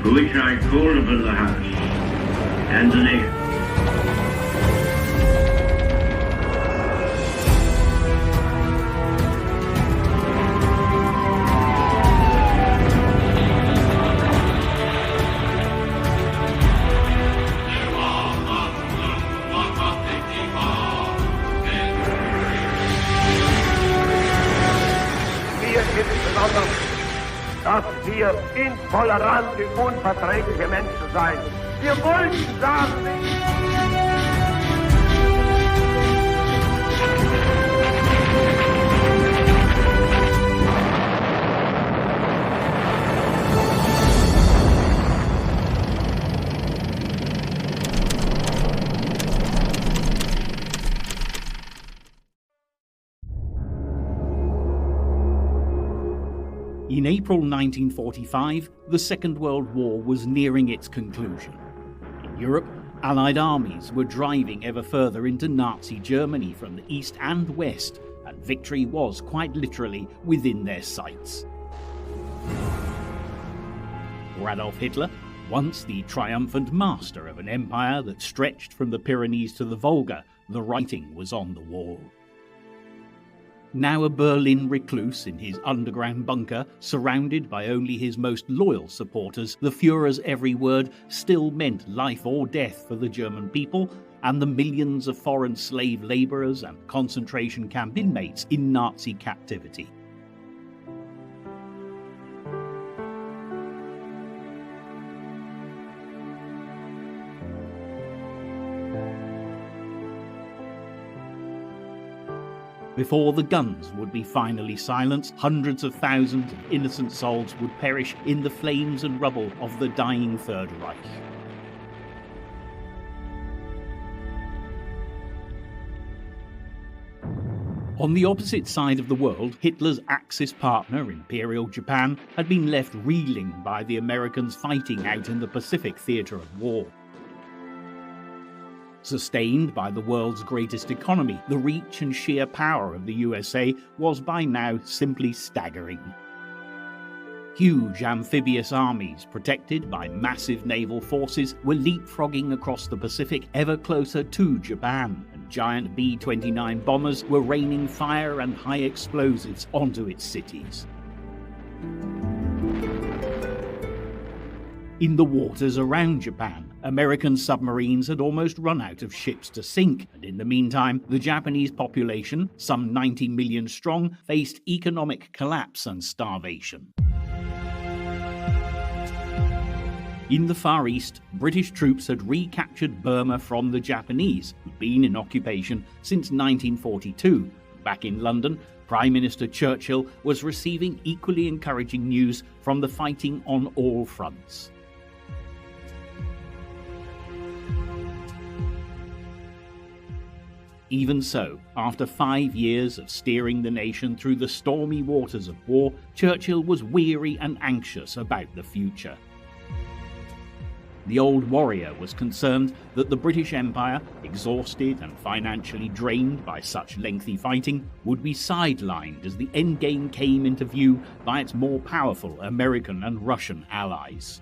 for which I call upon the House and the nation. Dass wir intolerante, unverträgliche Menschen seien. Wir wollten sagen nicht. In April 1945, the Second World War was nearing its conclusion. In Europe, Allied armies were driving ever further into Nazi Germany from the east and west, and victory was quite literally within their sights. For Adolf Hitler, once the triumphant master of an empire that stretched from the Pyrenees to the Volga, the writing was on the wall. Now a Berlin recluse in his underground bunker, surrounded by only his most loyal supporters, the Führer's every word still meant life or death for the German people and the millions of foreign slave labourers and concentration camp inmates in Nazi captivity. Before the guns would be finally silenced, hundreds of thousands of innocent souls would perish in the flames and rubble of the dying Third Reich. On the opposite side of the world, Hitler's Axis partner, Imperial Japan, had been left reeling by the Americans fighting out in the Pacific theatre of war. Sustained by the world's greatest economy, the reach and sheer power of the USA was by now simply staggering. Huge amphibious armies, protected by massive naval forces, were leapfrogging across the Pacific ever closer to Japan, and giant B-29 bombers were raining fire and high explosives onto its cities. In the waters around Japan, American submarines had almost run out of ships to sink, and in the meantime, the Japanese population, some 90 million strong, faced economic collapse and starvation. In the Far East, British troops had recaptured Burma from the Japanese, who'd been in occupation since 1942. Back in London, Prime Minister Churchill was receiving equally encouraging news from the fighting on all fronts. Even so, after 5 years of steering the nation through the stormy waters of war, Churchill was weary and anxious about the future. The old warrior was concerned that the British Empire, exhausted and financially drained by such lengthy fighting, would be sidelined as the endgame came into view by its more powerful American and Russian allies.